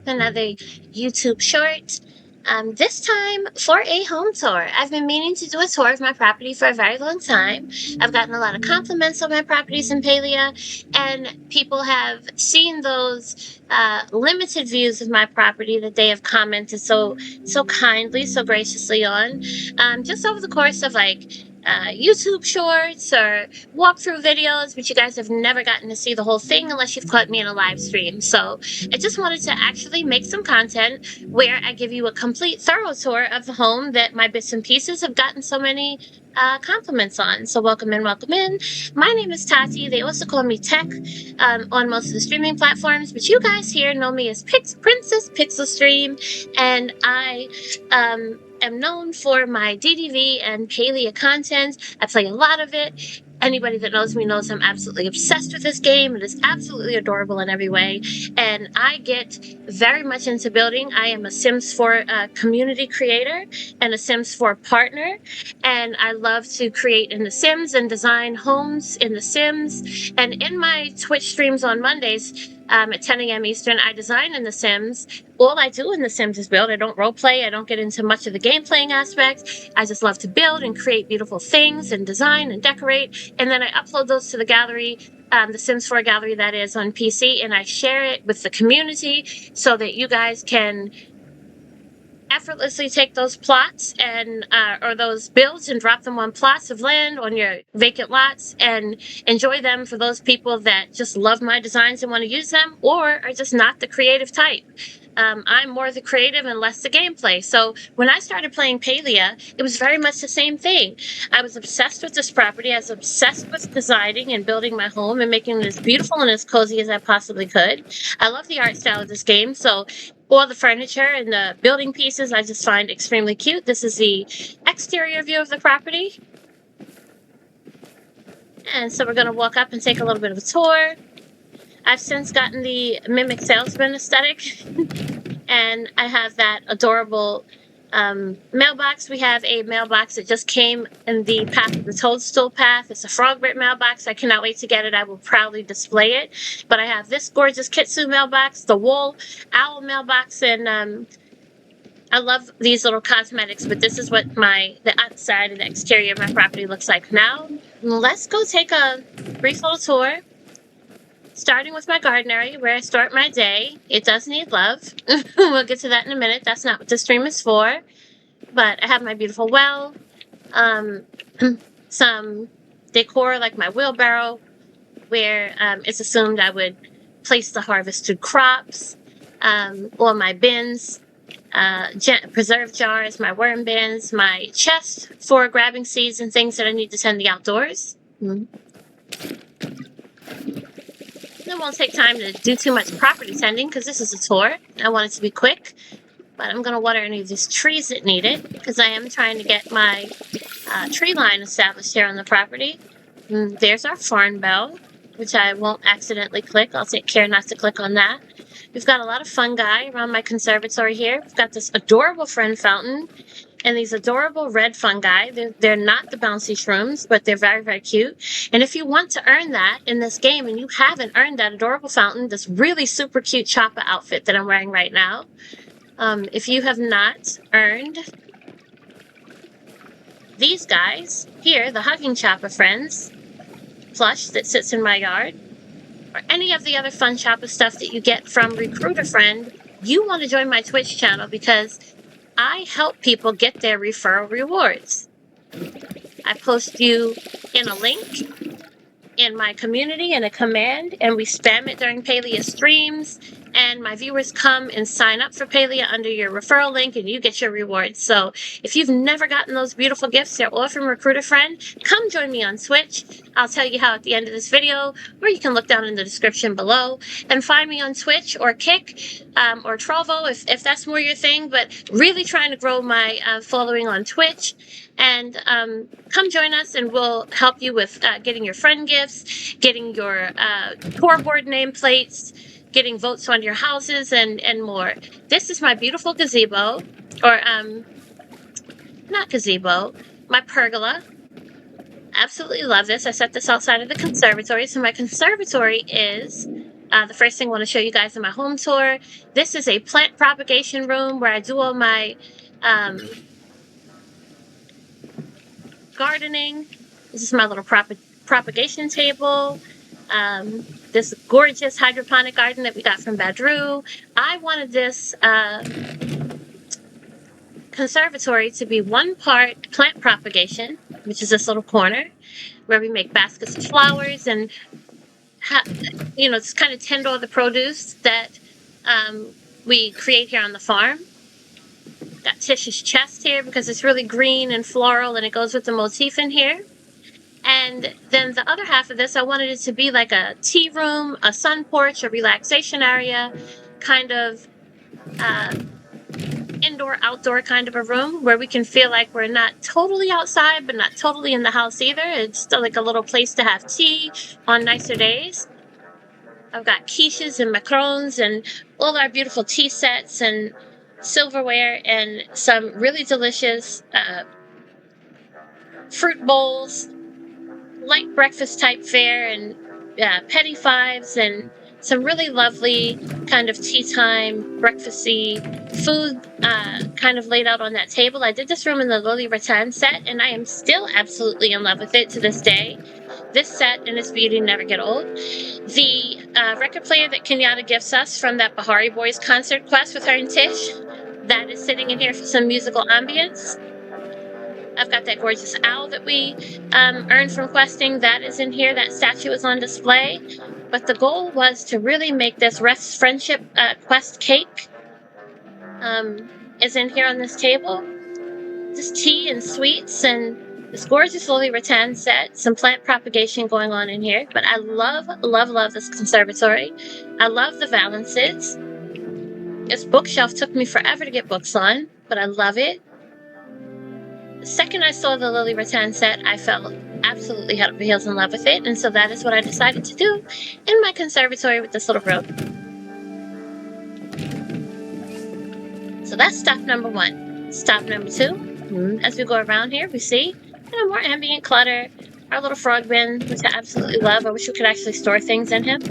Another YouTube short. This time for a home tour. I've been meaning to do a tour of my property for a very long time. I've gotten a lot of compliments on my properties in Palia, and people have seen those limited views of my property that they have commented so kindly, so graciously on. Just over the course of YouTube shorts or walkthrough videos, but you guys have never gotten to see the whole thing unless you've caught me in a live stream. So I just wanted to actually make some content where I give you a complete thorough tour of the home that my bits and pieces have gotten so many compliments on. So welcome in, welcome in. My name is Tati. They also call me Tech on most of the streaming platforms, but you guys here know me as Princess Pixel Stream, and I am known for my DDV and Palia content. I play a lot of it. Anybody that knows me knows I'm absolutely obsessed with this game. It is absolutely adorable in every way. And I get very much into building. I am a Sims 4 community creator and a Sims 4 partner. And I love to create in The Sims and design homes in The Sims. And in my Twitch streams on Mondays, at 10 a.m. Eastern, I design in The Sims. All I do in The Sims is build. I don't role play. I don't get into much of the game playing aspects. I just love to build and create beautiful things and design and decorate. And then I upload those to the gallery, the Sims 4 gallery that is on PC, and I share it with the community so that you guys can effortlessly take those plots and or those builds and drop them on plots of land on your vacant lots and enjoy them for those people that just love my designs and want to use them, or are just not the creative type. I'm more the creative and less the gameplay. So when I started playing Palia, it was very much the same thing. I was obsessed with this property. I was obsessed with designing and building my home and making it as beautiful and as cozy as I possibly could. I love the art style of this game, so all the furniture and the building pieces I just find extremely cute. This is the exterior view of the property. And so we're going to walk up and take a little bit of a tour. I've since gotten the Mimic Salesman aesthetic, and I have that adorable mailbox. We have a mailbox that just came in the path of the toadstool path. It's a Frogbit mailbox. I cannot wait to get it. I will proudly display it. But I have this gorgeous Kitsu mailbox, the wool owl mailbox, and I love these little cosmetics, but this is what the outside and the exterior of my property looks like now. Let's go take a brief little tour. Starting with my garden area where I start my day. It does need love. We'll get to that in a minute. That's not what the stream is for. But I have my beautiful well. Some decor like my wheelbarrow where it's assumed I would place the harvested crops. Or my bins. Preserve jars, my worm bins, my chest for grabbing seeds and things that I need to tend the outdoors. It won't take time to do too much property tending because this is a tour. I want it to be quick, but I'm going to water any of these trees that need it because I am trying to get my tree line established here on the property. There's our farm bell, which I won't accidentally click. I'll take care not to click on that. We've got a lot of fungi around my conservatory here. We've got this adorable friend fountain and these adorable red fungi. They're not the bouncy shrooms, but they're very, very cute. And if you want to earn that in this game and you haven't earned that adorable fountain, this really super cute Choppa outfit that I'm wearing right now, if you have not earned these guys here, the Hugging Choppa Friends plush that sits in my yard, or any of the other fun Choppa stuff that you get from Recruit a Friend, you want to join my Twitch channel because I help people get their referral rewards. I post you in a link in my community in a command, and we spam it during Palia streams, and my viewers come and sign up for Palia under your referral link, and you get your rewards. So if you've never gotten those beautiful gifts, they're all from Recruit a Friend. Come join me on Twitch. I'll tell you how at the end of this video, or you can look down in the description below and find me on Twitch or Kick or Trovo if that's more your thing, but really trying to grow my following on Twitch. And come join us, and we'll help you with getting your friend gifts, getting your core board nameplates, getting votes on your houses, and more. This is my beautiful gazebo, or not gazebo, my pergola. Absolutely love this. I set this outside of the conservatory. So my conservatory is The first thing I want to show you guys in my home tour. This is a plant propagation room where I do all my gardening. This is my little propagation table. This gorgeous hydroponic garden that we got from Badru. I wanted this conservatory to be one part plant propagation, which is this little corner where we make baskets of flowers and just kind of tend all the produce that we create here on the farm. Got Tish's chest here because it's really green and floral and it goes with the motif in here. And then the other half of this, I wanted it to be like a tea room, a sun porch, a relaxation area, kind of indoor-outdoor kind of a room where we can feel like we're not totally outside, but not totally in the house either. It's still like a little place to have tea on nicer days. I've got quiches and macarons and all our beautiful tea sets and silverware and some really delicious fruit bowls, light breakfast type fare and petty fives and some really lovely kind of tea time, breakfasty food kind of laid out on that table. I did this room in the Lily Rattan set, and I am still absolutely in love with it to this day. This set and its beauty never get old. The record player that Kenyatta gifts us from that Bahari Boys concert quest with her and Tish, that is sitting in here for some musical ambience. I've got that gorgeous owl that we earned from questing. That is in here. That statue is on display. But the goal was to really make this Rest Friendship quest cake is in here on this table. Just tea and sweets and this gorgeous Lily Rattan set. Some plant propagation going on in here. But I love, love, love this conservatory. I love the valances. This bookshelf took me forever to get books on, but I love it. The second I saw the Lily Rattan set, I fell absolutely head over heels in love with it, and so that is what I decided to do in my conservatory with this little room. So that's stop number one. Stop number two, as we go around here, we see more ambient clutter. Our little frog bin, which I absolutely love. I wish we could actually store things in him.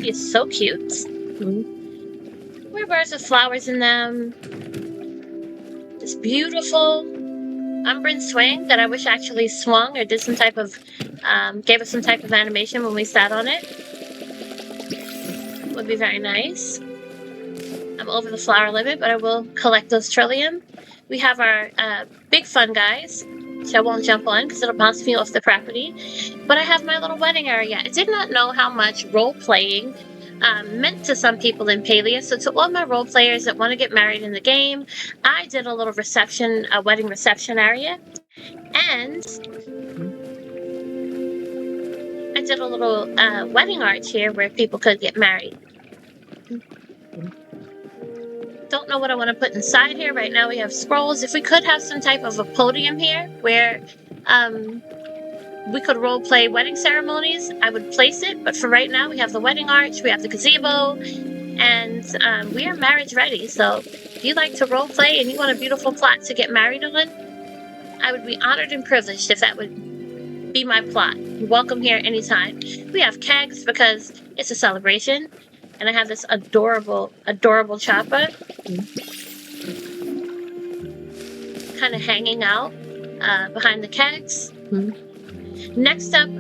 He is so cute. More bars with flowers in them. This beautiful Umbran swing that I wish actually swung or did some type of, gave us some type of animation when we sat on it. Would be very nice. I'm over the flower limit, but I will collect those trillium. We have our big fun guys, which I won't jump on because it'll bounce me off the property. But I have my little wedding area. I did not know how much role-playing meant to some people in Palia. So to all my role players that want to get married in the game, I did a little reception, a wedding reception area. And I did a little wedding arch here where people could get married. Don't know what I want to put inside here. Right now we have scrolls. If we could have some type of a podium here where we could role play wedding ceremonies, I would place it. But for right now, we have the wedding arch, we have the gazebo, and we are marriage ready. So if you like to role play and you want a beautiful plot to get married on, I would be honored and privileged if that would be my plot. You're welcome here anytime. We have kegs because it's a celebration. And I have this adorable, adorable chopper kind of hanging out behind the kegs. Next up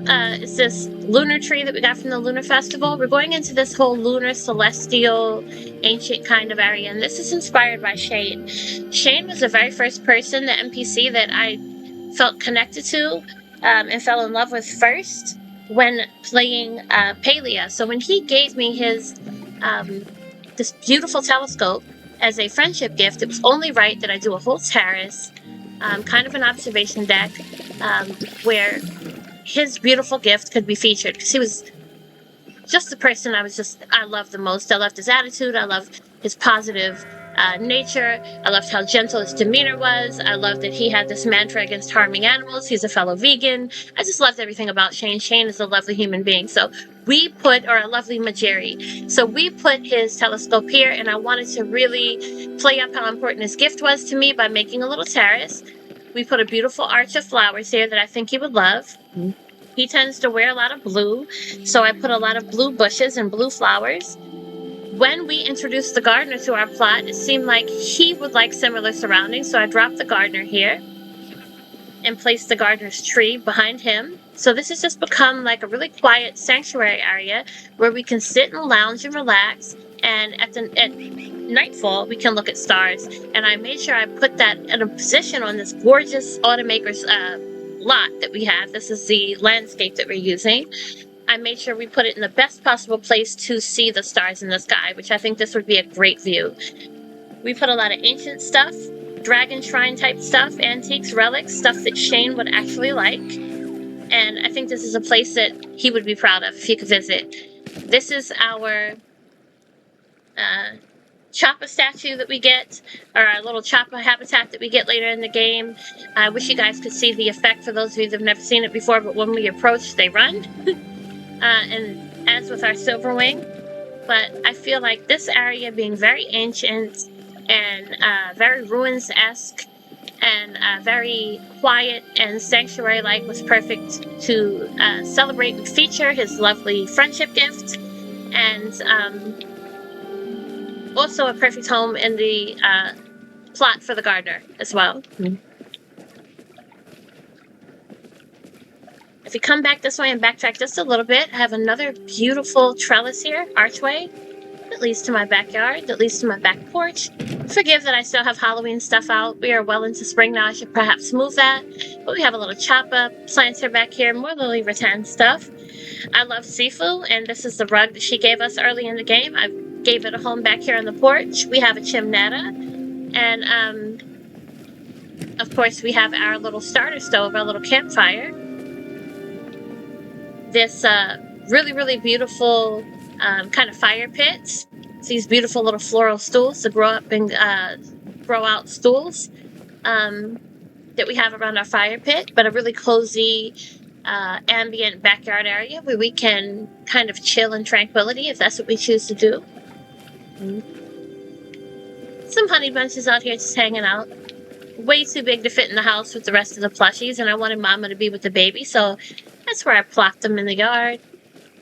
is this lunar tree that we got from the Lunar Festival. We're going into this whole lunar, celestial, ancient kind of area, and this is inspired by Shane. Shane was the very first person, the NPC, that I felt connected to and fell in love with first when playing Palia. So when he gave me his this beautiful telescope as a friendship gift, it was only right that I do a whole terrace, kind of an observation deck, where his beautiful gift could be featured, because he was just the person I loved the most. I loved his attitude. I loved his positive nature. I loved how gentle his demeanor was. I loved that he had this mantra against harming animals. He's a fellow vegan. I just loved everything about Shane. Shane is a lovely human being. So we put, or a lovely Majeri. So we put his telescope here, and I wanted to really play up how important his gift was to me by making a little terrace. We put a beautiful arch of flowers here that I think he would love. He tends to wear a lot of blue, so I put a lot of blue bushes and blue flowers. When we introduced the gardener to our plot, it seemed like he would like similar surroundings, so I dropped the gardener here and placed the gardener's tree behind him. So this has just become like a really quiet sanctuary area where we can sit and lounge and relax. And at nightfall, we can look at stars. And I made sure I put that in a position on this gorgeous automaker's lot that we have. This is the landscape that we're using. I made sure we put it in the best possible place to see the stars in the sky, which I think this would be a great view. We put a lot of ancient stuff, dragon shrine type stuff, antiques, relics, stuff that Shane would actually like. And I think this is a place that he would be proud of if he could visit. This is our Choppa statue that we get, or our little Choppa habitat that we get later in the game. I wish you guys could see the effect for those of you that have never seen it before, but when we approach, they run. And as with our Silverwing. But I feel like this area being very ancient and very ruins-esque and very quiet and sanctuary-like was perfect to celebrate and feature his lovely friendship gift, and also a perfect home in the plot for the gardener as well. If you come back this way and backtrack just a little bit, I have another beautiful trellis here, archway, that leads to my backyard, that leads to my back porch. Forgive that I still have Halloween stuff out. We are well into spring now. I should perhaps move that. But we have a little Choppa planter back here, more lily rattan stuff. I love Sifu, and this is the rug that she gave us early in the game. I gave it a home back here on the porch. We have a chimnetta, and of course we have our little starter stove, our little campfire. This really, really beautiful kind of fire pit. It's these beautiful little floral stools to grow up and grow out stools that we have around our fire pit, but a really cozy ambient backyard area where we can kind of chill in tranquility if that's what we choose to do. Some honey bunches out here just hanging out. Way too big to fit in the house with the rest of the plushies, and I wanted Mama to be with the baby, so that's where I plopped them in the yard.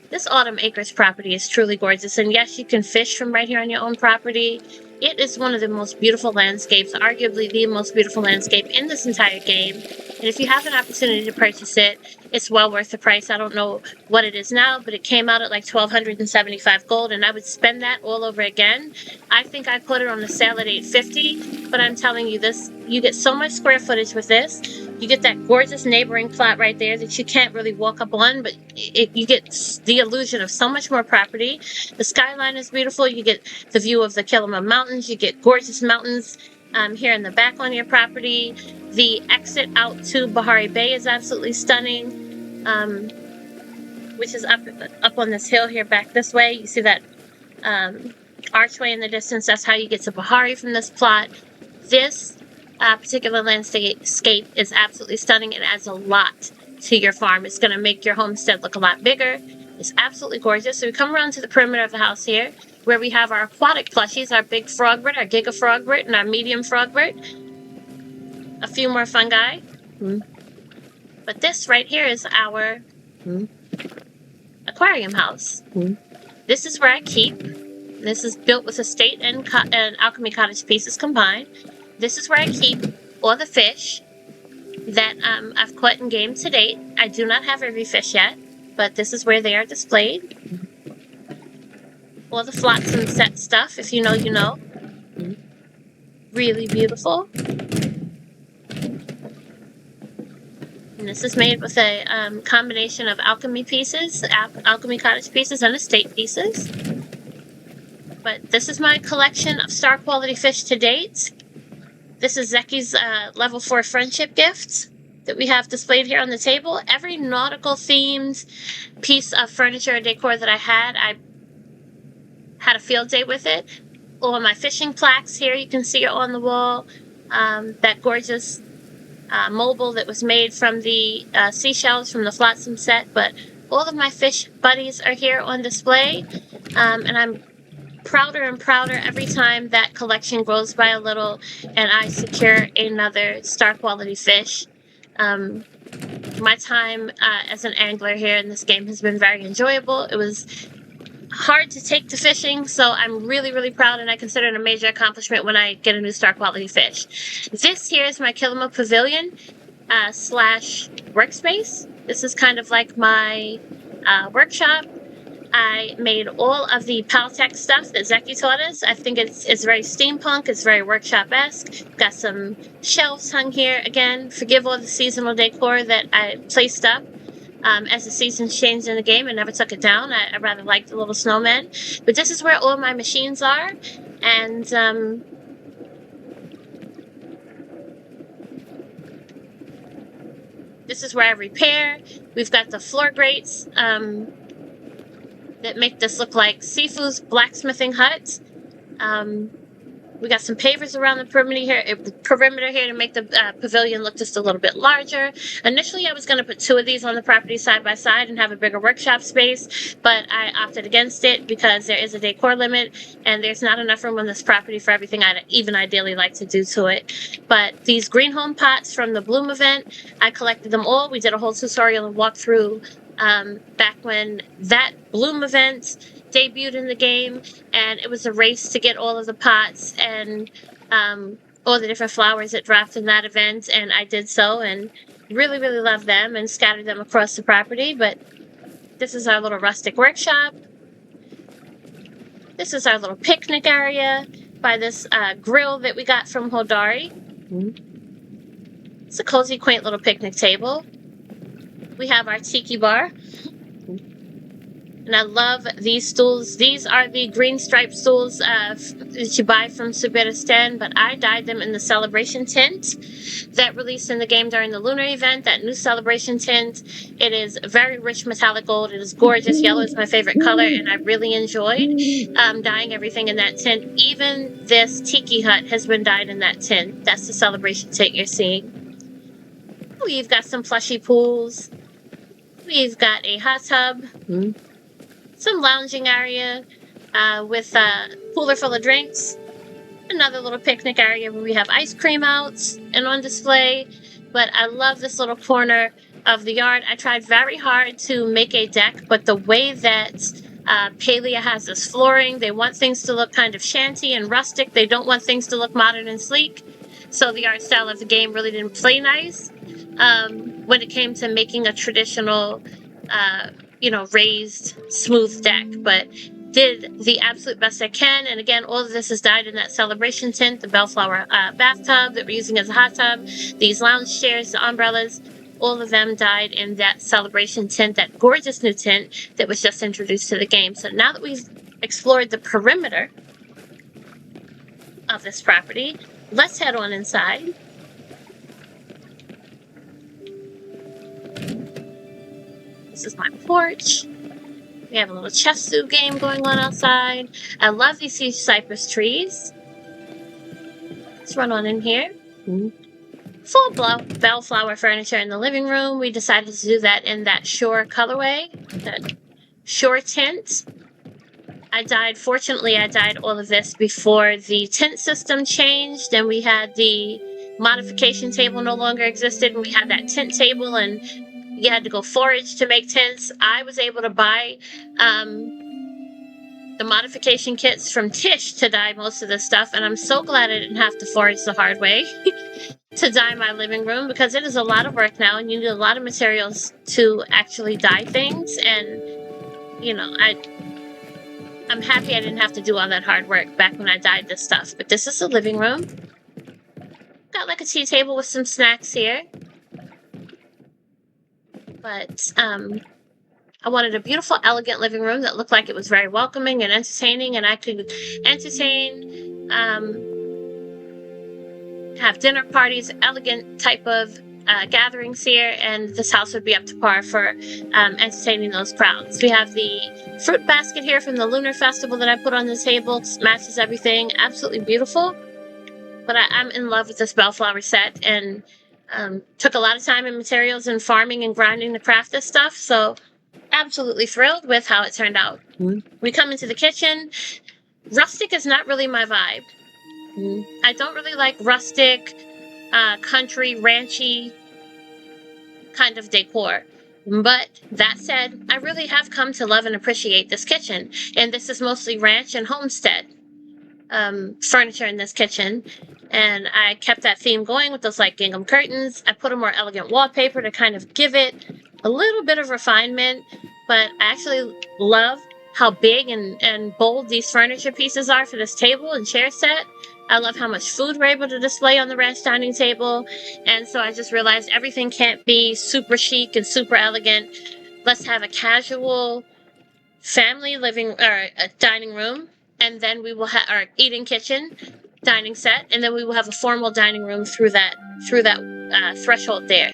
This Autumn Acres property is truly gorgeous, and yes, you can fish from right here on your own property. It is one of the most beautiful landscapes, arguably the most beautiful landscape in this entire game. And if you have an opportunity to purchase it, it's well worth the price. I don't know what it is now, but it came out at like $1,275 gold, and I would spend that all over again. I think I put it on the sale at $850, but I'm telling you this, you get so much square footage with this. You get that gorgeous neighboring plot right there that you can't really walk up on, but you get the illusion of so much more property. The skyline is beautiful. You get the view of the Kilima Mountains. You get gorgeous mountains here in the back on your property. The exit out to Bahari Bay is absolutely stunning, which is up on this hill here back this way. You see that archway in the distance. That's how you get to Bahari from this plot. This particular landscape is absolutely stunning. It adds a lot to your farm. It's going to make your homestead look a lot bigger. It's absolutely gorgeous. So we come around to the perimeter of the house here, where we have our aquatic plushies, our big frogbird, our giga frogbird, and our medium frogbird. A few more fungi. But this right here is our aquarium house. This is where I keep. This is built with estate and alchemy cottage pieces combined. This is where I keep all the fish that I've caught in game to date. I do not have every fish yet, but this is where they are displayed. All the flotsam set stuff, if you know, you know. Really beautiful. And this is made with a combination of alchemy pieces, alchemy cottage pieces, and estate pieces. But this is my collection of star quality fish to date. This is Zeki's level 4 friendship gifts that we have displayed here on the table. Every nautical themed piece of furniture or decor that I had a field day with it. All my fishing plaques here you can see are on the wall. That gorgeous mobile that was made from the seashells from the flotsam set. But all of my fish buddies are here on display. And I'm prouder and prouder every time that collection grows by a little and I secure another star quality fish. My time as an angler here in this game has been very enjoyable. It was hard to take to fishing, so I'm really, really proud, and I consider it a major accomplishment when I get a new star quality fish. This here is my Killamore Pavilion slash workspace. This is kind of like my workshop. I made all of the Paltech stuff that Zeki taught us. I think it's very steampunk. It's very workshop-esque. Got some shelves hung here. Again, forgive all the seasonal decor that I placed up. As the seasons changed in the game, I never took it down. I rather liked the little snowmen. But this is where all my machines are. And this is where I repair. We've got the floor grates that make this look like Sifu's blacksmithing hut. We got some pavers around the perimeter here to make the pavilion look just a little bit larger. Initially, I was going to put 2 of these on the property side by side and have a bigger workshop space, but I opted against it because there is a decor limit, and there's not enough room on this property for everything I'd even ideally like to do to it. But these green home pots from the Bloom event, I collected them all. We did a whole tutorial and walkthrough back when that Bloom event debuted in the game, and it was a race to get all of the pots and all the different flowers that dropped in that event, and I did so and really, really love them and scattered them across the property. But this is our little rustic workshop. This is our little picnic area by this grill that we got from Hodari. It's a cozy, quaint little picnic table. We have our tiki bar. And I love these stools. These are the green striped stools that you buy from Subiristan, but I dyed them in the Celebration tint that released in the game during the Lunar event, that new Celebration tint. It is very rich metallic gold. It is gorgeous. Yellow is my favorite color, and I really enjoyed dyeing everything in that tint. Even this tiki hut has been dyed in that tint. That's the Celebration tint you're seeing. We've got some plushy pools. We've got a hot tub. Some lounging area with a cooler full of drinks. Another little picnic area where we have ice cream out and on display. But I love this little corner of the yard. I tried very hard to make a deck, but the way that Palia has this flooring, they want things to look kind of shanty and rustic. They don't want things to look modern and sleek. So the art style of the game really didn't play nice when it came to making a traditional raised, smooth deck, but did the absolute best I can. And again, all of this is dyed in that Celebration tint, the Bellflower bathtub that we're using as a hot tub, these lounge chairs, the umbrellas, all of them dyed in that Celebration tint, that gorgeous new tint that was just introduced to the game. So now that we've explored the perimeter of this property, let's head on inside. This is my porch. We have a little chess suit game going on outside. I love these huge cypress trees. Let's run on in here. Full bellflower furniture in the living room. We decided to do that in that shore colorway, that shore tint. Fortunately, I dyed all of this before the tint system changed, and we had the modification table no longer existed, and we had that tint table, and you had to go forage to make tints. I was able to buy the modification kits from Tish to dye most of this stuff, and I'm so glad I didn't have to forage the hard way to dye my living room, because it is a lot of work now, and you need a lot of materials to actually dye things. And I'm happy I didn't have to do all that hard work back when I dyed this stuff. But this is the living room. Got like a tea table with some snacks here. But I wanted a beautiful, elegant living room that looked like it was very welcoming and entertaining, and I could entertain, have dinner parties, elegant type of gatherings here, and this house would be up to par for entertaining those crowds. We have the fruit basket here from the Lunar Festival that I put on the table. It matches everything. Absolutely beautiful. But I'm in love with this bellflower set, and took a lot of time and materials and farming and grinding to craft this stuff, so absolutely thrilled with how it turned out. We come into the kitchen. Rustic is not really my vibe. I don't really like rustic, country, ranchy kind of decor. But that said, I really have come to love and appreciate this kitchen, and this is mostly ranch and homestead furniture in this kitchen. And I kept that theme going with those like gingham curtains. I put a more elegant wallpaper to kind of give it a little bit of refinement, but I actually love how big and bold these furniture pieces are for this table and chair set. I love how much food we're able to display on the ranch dining table. And so I just realized everything can't be super chic and super elegant. Let's have a casual family living or a dining room, and then we will have our eating kitchen, dining set, and then we will have a formal dining room through that threshold there.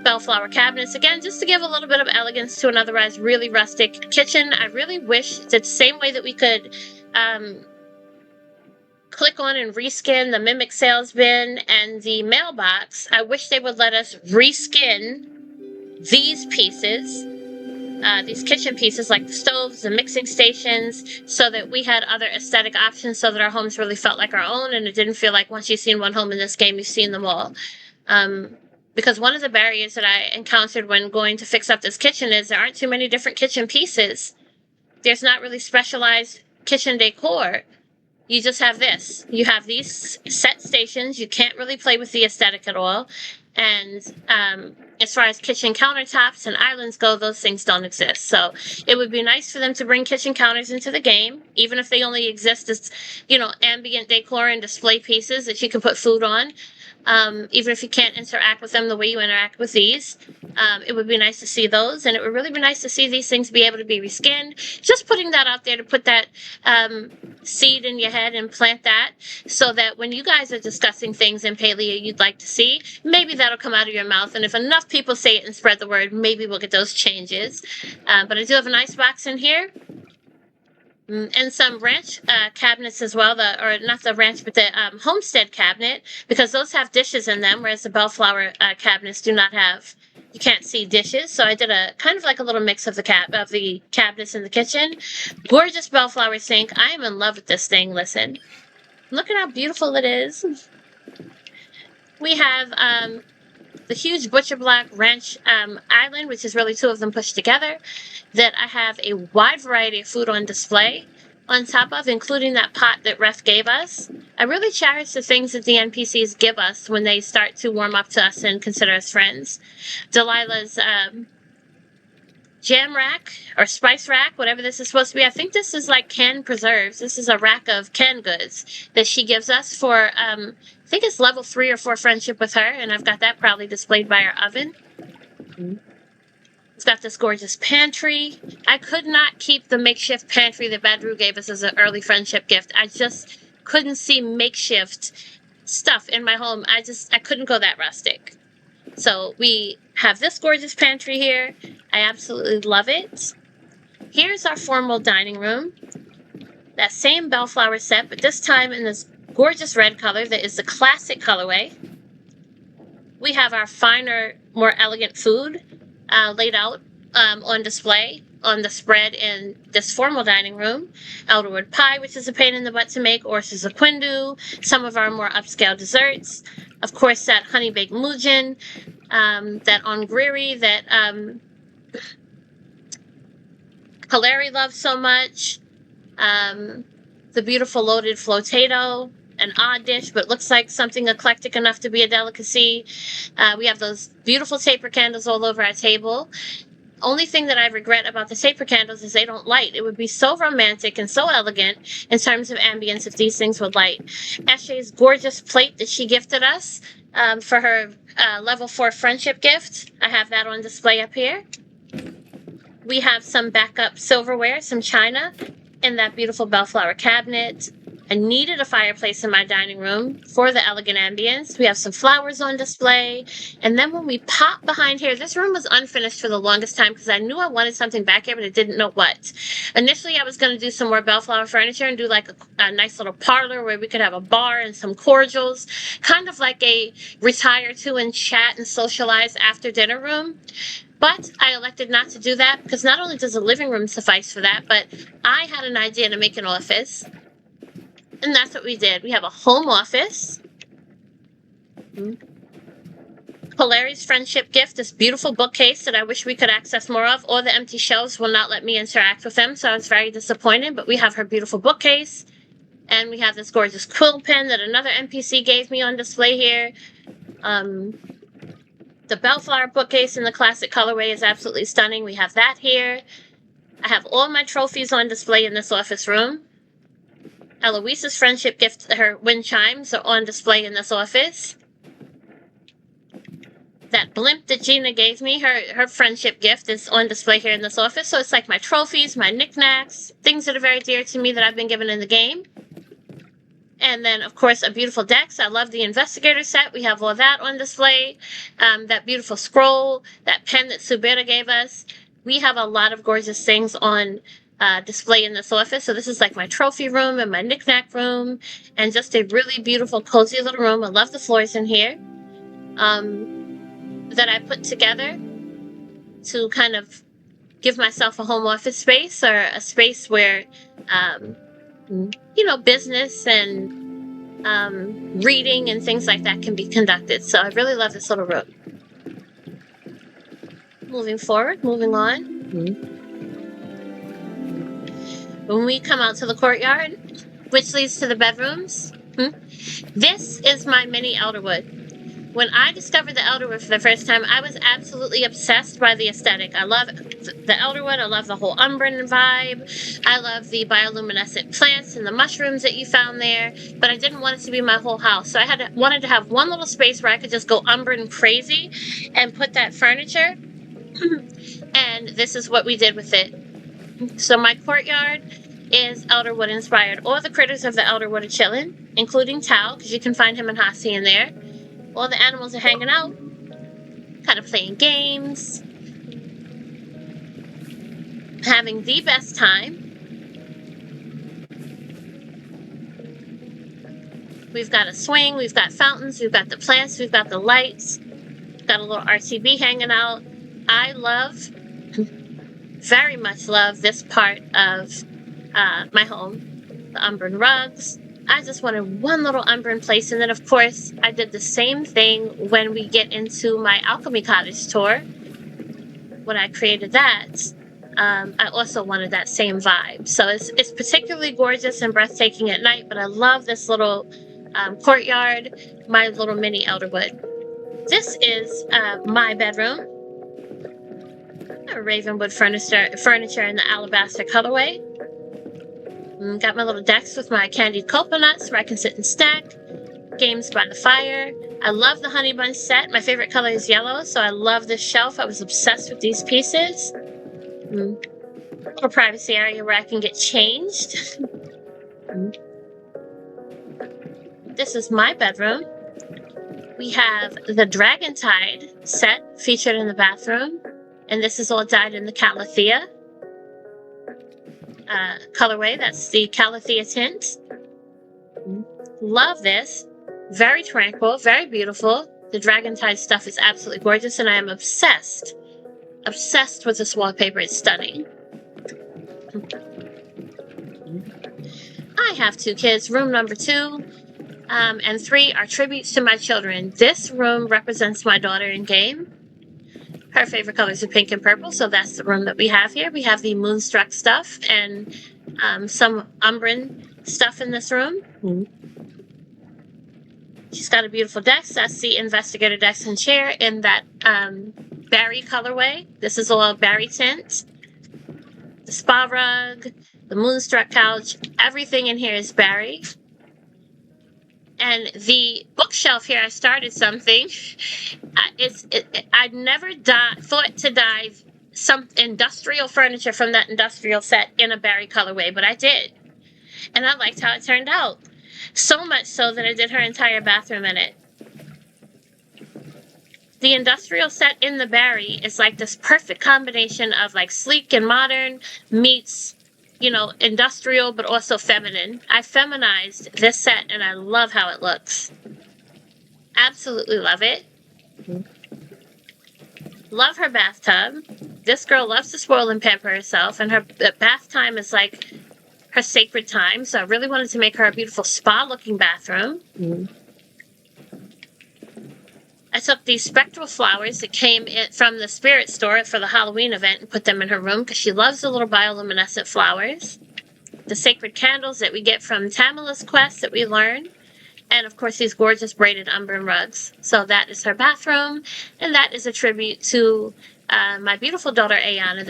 Bellflower cabinets again, just to give a little bit of elegance to an otherwise really rustic kitchen. I really wish that the same way that we could click on and reskin the mimic sales bin and the mailbox, I wish they would let us reskin these pieces, these kitchen pieces like the stoves, the mixing stations, so that we had other aesthetic options so that our homes really felt like our own, and it didn't feel like once you've seen one home in this game, you've seen them all. Because one of the barriers that I encountered when going to fix up this kitchen is there aren't too many different kitchen pieces. There's not really specialized kitchen decor. You just have this. You have these set stations. You can't really play with the aesthetic at all. And as far as kitchen countertops and islands go, those things don't exist. So it would be nice for them to bring kitchen counters into the game, even if they only exist as, ambient decor and display pieces that you can put food on. Even if you can't interact with them the way you interact with these. It would be nice to see those, and it would really be nice to see these things be able to be reskinned. Just putting that out there to put that seed in your head and plant that, so that when you guys are discussing things in Palia you'd like to see, maybe that'll come out of your mouth, and if enough people say it and spread the word, maybe we'll get those changes. But I do have an ice box in here. And some ranch cabinets as well, or not the ranch, but the homestead cabinet, because those have dishes in them, whereas the bellflower cabinets do not have. You can't see dishes, so I did a kind of like a little mix of the cabinets in the kitchen. Gorgeous bellflower sink. I am in love with this thing. Listen, look at how beautiful it is. We have the huge butcher block ranch island, which is really two of them pushed together, that I have a wide variety of food on display on top of, including that pot that Ref gave us. I really cherish the things that the NPCs give us when they start to warm up to us and consider us friends. Delilah's jam rack or spice rack, whatever this is supposed to be. I think this is like canned preserves. This is a rack of canned goods that she gives us for, I think it's level 3 or 4 friendship with her, and I've got that proudly displayed by our oven. It's got this gorgeous pantry. I could not keep the makeshift pantry that Badru gave us as an early friendship gift. I just couldn't see makeshift stuff in my home. I couldn't go that rustic. So we have this gorgeous pantry here. I absolutely love it. Here's our formal dining room. That same bellflower set, but this time in this gorgeous red color that is the classic colorway. We have our finer, more elegant food laid out on display on the spread in this formal dining room. Elderwood pie, which is a pain in the butt to make, oysters of quindu, some of our more upscale desserts. Of course, that honey baked mujin, that ongriri that Hilary loves so much, the beautiful loaded flotato, an odd dish, but looks like something eclectic enough to be a delicacy. We have those beautiful taper candles all over our table. Only thing that I regret about the taper candles is they don't light. It would be so romantic and so elegant in terms of ambience if these things would light. Eshe's gorgeous plate that she gifted us for her level 4 friendship gift. I have that on display up here. We have some backup silverware, some china, in that beautiful bellflower cabinet. I needed a fireplace in my dining room for the elegant ambience. We have some flowers on display. And then when we pop behind here, this room was unfinished for the longest time because I knew I wanted something back here, but I didn't know what. Initially, I was going to do some more bellflower furniture and do like a nice little parlor where we could have a bar and some cordials, kind of like a retire to and chat and socialize after dinner room. But I elected not to do that because not only does the living room suffice for that, but I had an idea to make an office. And that's what we did. We have a home office. Polari's friendship gift, this beautiful bookcase that I wish we could access more of. All the empty shelves will not let me interact with them, so I was very disappointed, but we have her beautiful bookcase. And we have this gorgeous quill pen that another NPC gave me on display here. The Bellflower bookcase in the classic colorway is absolutely stunning. We have that here. I have all my trophies on display in this office room. Eloise's friendship gift, her wind chimes, are on display in this office. That blimp that Gina gave me, her friendship gift, is on display here in this office. So it's like my trophies, my knickknacks, things that are very dear to me that I've been given in the game. And then, of course, a beautiful dex. I love the investigator set. We have all that on display. That beautiful scroll, that pen that Subira gave us. We have a lot of gorgeous things on display in this office. So this is like my trophy room and my knickknack room, and just a really beautiful, cozy little room. I love the floors in here that I put together to kind of give myself a home office space, or a space where business and reading and things like that can be conducted. So I really love this little room. Moving forward, moving on. When we come out to the courtyard, which leads to the bedrooms, this is my mini Elderwood. When I discovered the Elderwood for the first time, I was absolutely obsessed by the aesthetic. I love the Elderwood. I love the whole Umbran vibe. I love the bioluminescent plants and the mushrooms that you found there. But I didn't want it to be my whole house. So I wanted to have one little space where I could just go Umbran crazy and put that furniture. And this is what we did with it. So my courtyard is Elderwood inspired. All the critters of the Elderwood are chilling, including Tao, because you can find him and Hasi in there. All the animals are hanging out, kind of playing games, having the best time. We've got a swing, we've got fountains, we've got the plants, we've got the lights, we've got a little RCB hanging out. I very much love this part of my home. The Umbran rugs. I just wanted one little Umbran place, and then of course I did the same thing when we get into my Alchemy Cottage tour. When I created that, I also wanted that same vibe. So it's particularly gorgeous and breathtaking at night, but I love this little courtyard, my little mini Elderwood. This is my bedroom. Ravenwood furniture in the alabaster colorway. Got my little decks with my candied coconuts where I can sit and snack. Games by the fire. I love the honey bunch set. My favorite color is yellow, so I love this shelf. I was obsessed with these pieces. Little privacy area where I can get changed. This is my bedroom. We have the Dragontide set featured in the bathroom, and this is all dyed in the Calathea colorway. That's the Calathea tint. Love this. Very tranquil, very beautiful. The Dragontide stuff is absolutely gorgeous, and I am obsessed with this wallpaper. It's stunning. I have 2 kids. Room number 2 and 3 are tributes to my children. This room represents my daughter in game. Her favorite colors are pink and purple, so that's the room that we have here. We have the Moonstruck stuff and some Umbran stuff in this room. She's got a beautiful desk. That's the investigator desk and chair in that berry colorway. This is all berry tint. The spa rug, the Moonstruck couch, everything in here is berry. And the bookshelf here, I started something. I'd never thought to dye some industrial furniture from that industrial set in a berry colorway, but I did. And I liked how it turned out. So much so that I did her entire bathroom in it. The industrial set in the berry is like this perfect combination of like sleek and modern meets, industrial, but also feminine. I feminized this set, and I love how it looks. Absolutely love it. Love her bathtub. This girl loves to spoil and pamper herself, and her bath time is like her sacred time. So I really wanted to make her a beautiful spa-looking bathroom. I took these spectral flowers that came from the spirit store for the Halloween event and put them in her room because she loves the little bioluminescent flowers. The sacred candles that we get from Tamila's quest that we learn. And of course, these gorgeous braided umber rugs. So that is her bathroom. And that is a tribute to my beautiful daughter, Ayana.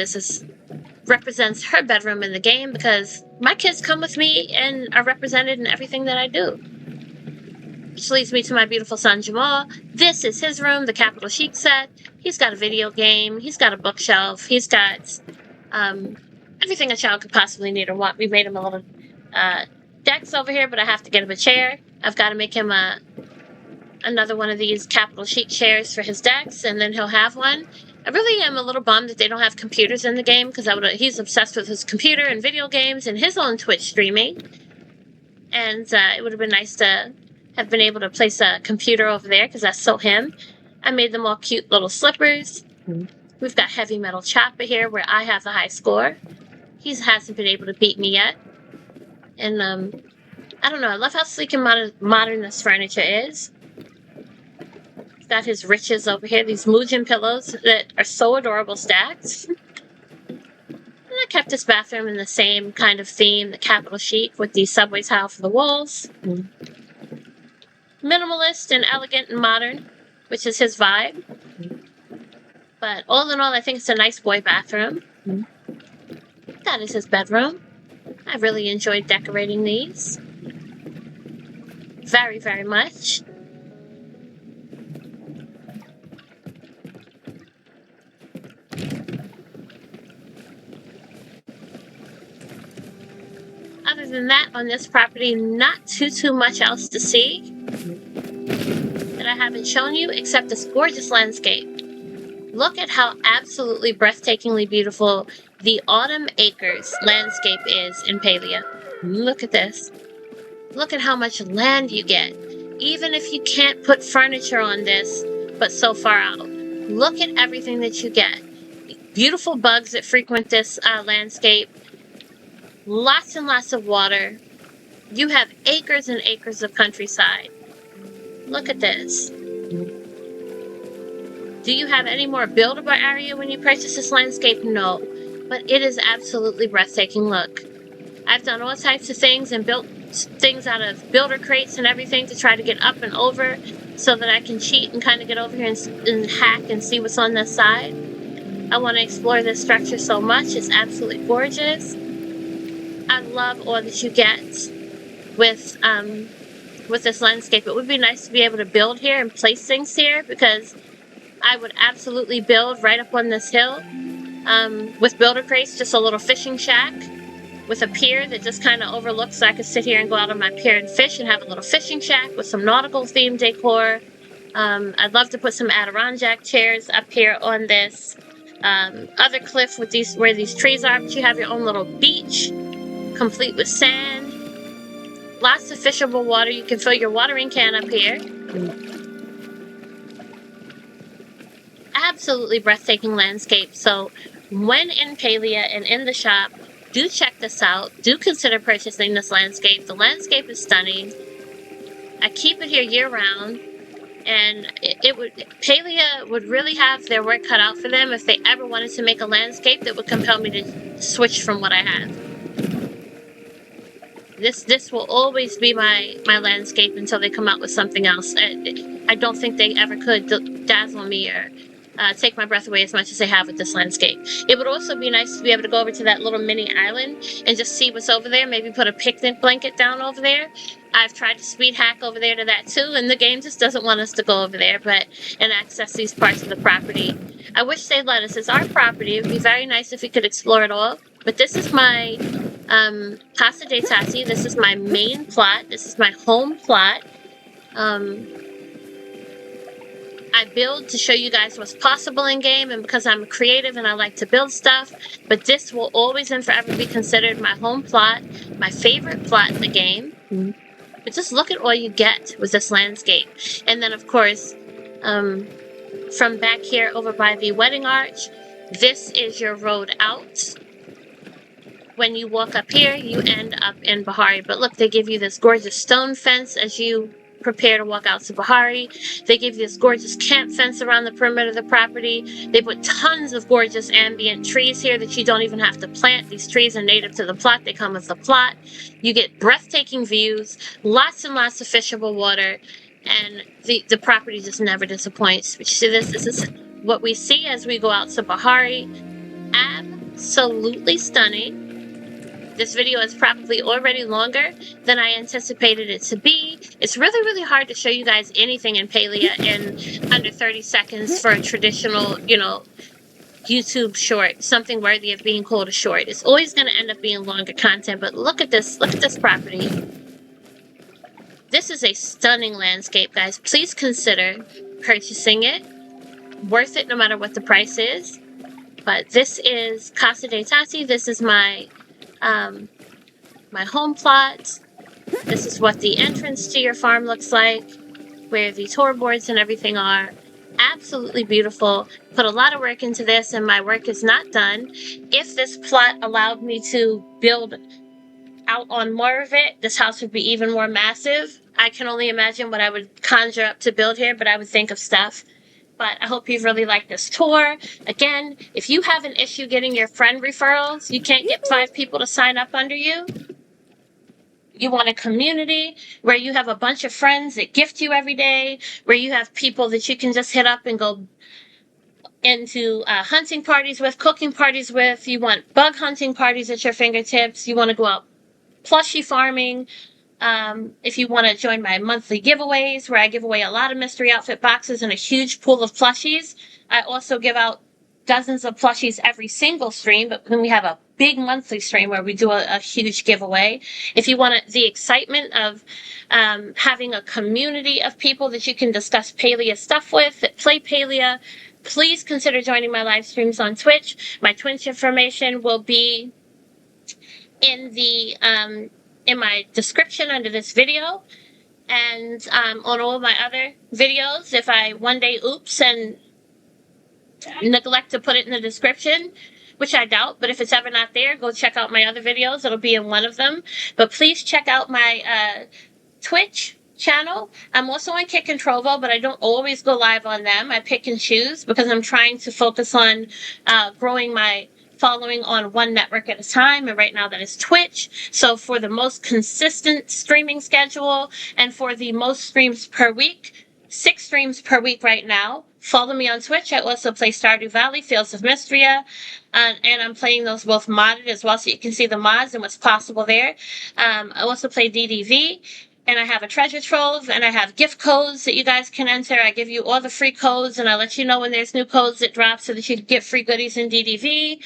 Represents her bedroom in the game because my kids come with me and are represented in everything that I do. Which leads me to my beautiful son, Jamal. This is his room, the Capital Chic set. He's got a video game. He's got a bookshelf. He's got everything a child could possibly need or want. We made him a little decks over here, but I have to get him a chair. I've got to make him another one of these Capital Chic chairs for his decks, and then he'll have one. I really am a little bummed that they don't have computers in the game because he's obsessed with his computer and video games and his own Twitch streaming. And it would have been nice to have been able to place a computer over there because that's so him. I made them all cute little slippers. We've got Heavy Metal Chopper here where I have the high score. He hasn't been able to beat me yet. And I don't know, I love how sleek and modern this furniture is. He's got his riches over here, these Mujin pillows that are so adorable stacked. And I kept this bathroom in the same kind of theme, the Capital Chic, with the subway tile for the walls. Minimalist and elegant and modern, which is his vibe. But all in all, I think it's a nice boy bathroom. That is his bedroom. I really enjoyed decorating these. Very, very much. Other than that, on this property, not too much else to see that I haven't shown you, except this gorgeous landscape. Look at how absolutely breathtakingly beautiful the Autumn Acres landscape is in Palia. Look at this. Look at how much land you get. Even if you can't put furniture on this, but so far out. Look at everything that you get. Beautiful bugs that frequent this landscape. Lots and lots of water. You have acres and acres of countryside. Look at this. Do you have any more buildable area when you purchase this landscape? No. But it is absolutely breathtaking. Look. I've done all types of things and built things out of builder crates and everything to try to get up and over so that I can cheat and kind of get over here and hack and see what's on this side. I want to explore this structure so much. It's absolutely gorgeous. I love all that you get with this landscape. It would be nice to be able to build here and place things here because I would absolutely build right up on this hill with builder crates, just a little fishing shack with a pier that just kind of overlooks so I could sit here and go out on my pier and fish and have a little fishing shack with some nautical themed decor. I'd love to put some Adirondack chairs up here on this other cliff with where these trees are, but you have your own little beach complete with sand. Lots of fishable water. You can fill your watering can up here. Absolutely breathtaking landscape. So when in Palia and in the shop, do check this out. Do consider purchasing this landscape. The landscape is stunning. I keep it here year-round. And Palia would really have their work cut out for them if they ever wanted to make a landscape that would compel me to switch from what I have. This will always be my landscape until they come out with something else. I don't think they ever could dazzle me or take my breath away as much as they have with this landscape. It would also be nice to be able to go over to that little mini island and just see what's over there. Maybe put a picnic blanket down over there. I've tried to speed hack over there to that too, and the game just doesn't want us to go over there and access these parts of the property. I wish they'd let us. It's our property. It would be very nice if we could explore it all. But this is my Casa de Tati. This is my main plot. This is my home plot. I build to show you guys what's possible in game, and because I'm creative and I like to build stuff, but this will always and forever be considered my home plot, my favorite plot in the game. But just look at all you get with this landscape. And then, of course, from back here over by the wedding arch, this is your road out. When you walk up here, you end up in Bahari. But look, they give you this gorgeous stone fence as you prepare to walk out to Bahari. They give you this gorgeous camp fence around the perimeter of the property. They put tons of gorgeous ambient trees here that you don't even have to plant. These trees are native to the plot. They come with the plot. You get breathtaking views, lots and lots of fishable water, and the property just never disappoints. But you see this? This is what we see as we go out to Bahari. Absolutely stunning. This video is probably already longer than I anticipated it to be. It's really, really hard to show you guys anything in Palia in under 30 seconds for a traditional, YouTube short, something worthy of being called a short. It's always going to end up being longer content, but look at this property. This is a stunning landscape, guys. Please consider purchasing it. Worth it no matter what the price is. But this is Casa dei Tati. This is my home plot. This is what the entrance to your farm looks like, where the tour boards and everything are. Absolutely beautiful. Put a lot of work into this, and my work is not done. If this plot allowed me to build out on more of it, this house would be even more massive. I can only imagine what I would conjure up to build here, but I would think of stuff. But I hope you've really liked this tour. Again, if you have an issue getting your friend referrals, you can't get 5 people to sign up under you. You want a community where you have a bunch of friends that gift you every day, where you have people that you can just hit up and go into hunting parties with, cooking parties with. You want bug hunting parties at your fingertips. You want to go out plushie farming. If you want to join my monthly giveaways, where I give away a lot of mystery outfit boxes and a huge pool of plushies. I also give out dozens of plushies every single stream, but then we have a big monthly stream where we do a huge giveaway. If you want the excitement of having a community of people that you can discuss Palia stuff with, that play Palia, please consider joining my live streams on Twitch. My Twitch information will be in the in my description under this video, and on all of my other videos. If I one day oops and neglect to put it in the description, which I doubt, but if it's ever not there, go check out my other videos. It'll be in one of them. But please check out my Twitch channel. I'm also on Kick and Trovo, but I don't always go live on them. I pick and choose because I'm trying to focus on growing my following on one network at a time, and right now that is Twitch. So for the most consistent streaming schedule and for the most streams per week, 6 streams per week right now, follow me on Twitch. I also play Stardew Valley, Fields of Mystria, and I'm playing those both modded as well, so you can see the mods and what's possible there. I also play DDV, and I have a treasure trove, and I have gift codes that you guys can enter. I give you all the free codes, and I let you know when there's new codes that drop so that you can get free goodies in DDV.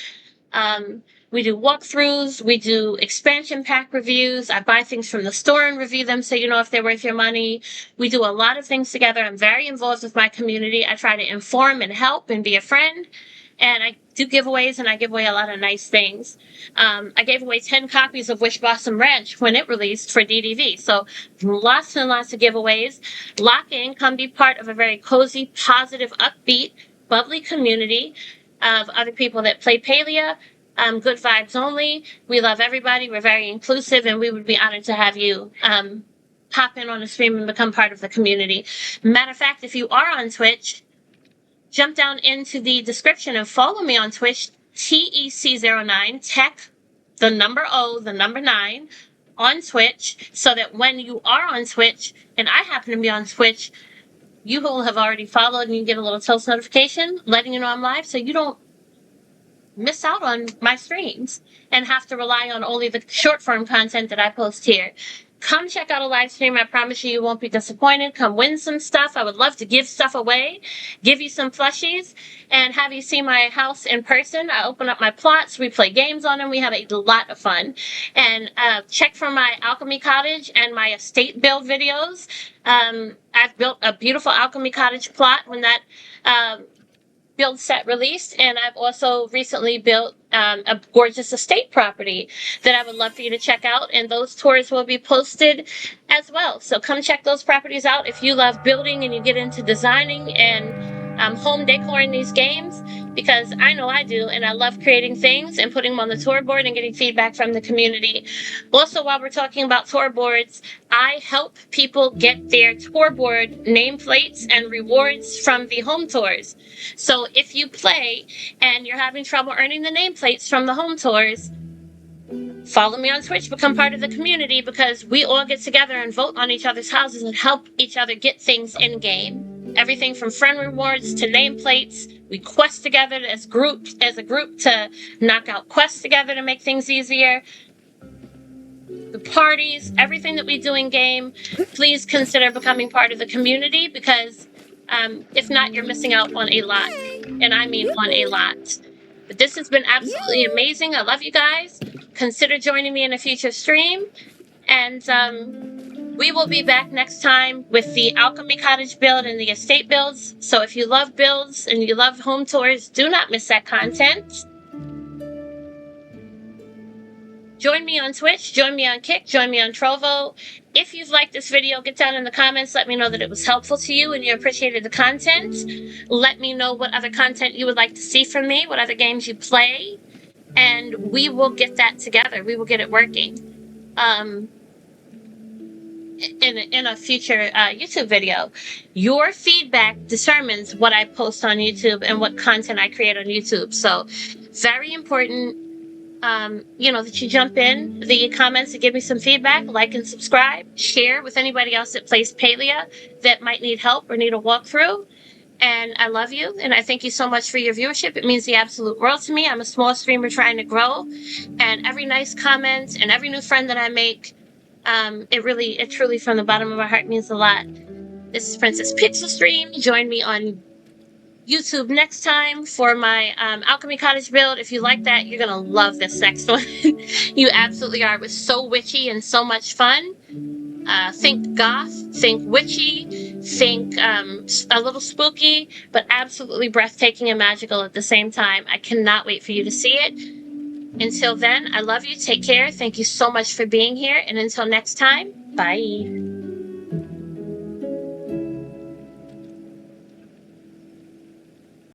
We do walkthroughs, we do expansion pack reviews. I buy things from the store and review them so you know if they're worth your money. We do a lot of things together. I'm very involved with my community. I try to inform and help and be a friend. And I do giveaways, and I give away a lot of nice things. I gave away 10 copies of Wish Blossom Ranch when it released for DDV. So lots and lots of giveaways. Lock in, come be part of a very cozy, positive, upbeat, bubbly community of other people that play Palia. Good vibes only. We love everybody. We're very inclusive, and we would be honored to have you pop in on the stream and become part of the community. Matter of fact, if you are on Twitch, jump down into the description and follow me on Twitch, TEC09, Tech, the number O, the number 9, on Twitch, so that when you are on Twitch, and I happen to be on Twitch, you will have already followed and you get a little toast notification letting you know I'm live, so you don't miss out on my streams and have to rely on only the short form content that I post here. Come check out a live stream. I promise you won't be disappointed. Come win some stuff. I would love to give stuff away, give you some plushies, and have you see my house in person. I open up my plots. We play games on them. We have a lot of fun. And check for my alchemy cottage and my estate build videos. I've built a beautiful alchemy cottage plot when that build set released, and I've also recently built a gorgeous estate property that I would love for you to check out, and those tours will be posted as well. So come check those properties out if you love building and you get into designing and home decor in these games, because I know I do, and I love creating things and putting them on the tour board and getting feedback from the community. Also, while we're talking about tour boards, I help people get their tour board nameplates and rewards from the home tours. So if you play and you're having trouble earning the nameplates from the home tours, follow me on Twitch, become part of the community, because we all get together and vote on each other's houses and help each other get things in game. Everything from friend rewards to nameplates. We quest together as a group to knock out quests together to make things easier. The parties, everything that we do in game, please consider becoming part of the community, because if not, you're missing out on a lot. And I mean on a lot. But this has been absolutely amazing. I love you guys. Consider joining me in a future stream. And we will be back next time with the Alchemy Cottage build and the estate builds. So if you love builds and you love home tours, do not miss that content. Join me on Twitch, join me on Kick, join me on Trovo. If you've liked this video, get down in the comments. Let me know that it was helpful to you and you appreciated the content. Let me know what other content you would like to see from me, what other games you play, and we will get that together. We will get it working in a future YouTube video. Your feedback determines what I post on YouTube and what content I create on YouTube. So very important that you jump in the comments to give me some feedback, like and subscribe, share with anybody else that plays Palia that might need help or need a walkthrough. And I love you, and I thank you so much for your viewership. It means the absolute world to me. I'm a small streamer trying to grow, and every nice comment and every new friend that I make, it truly from the bottom of my heart means a lot. This is Princess Pixel Stream. Join me on YouTube next time for my Alchemy Cottage build. If you like that, you're gonna love this next one. You absolutely are. It was so witchy and so much fun. Think goth, think witchy, think a little spooky, but absolutely breathtaking and magical at the same time. I cannot wait for you to see it. Until then, I love you. Take care. Thank you so much for being here. And until next time, bye.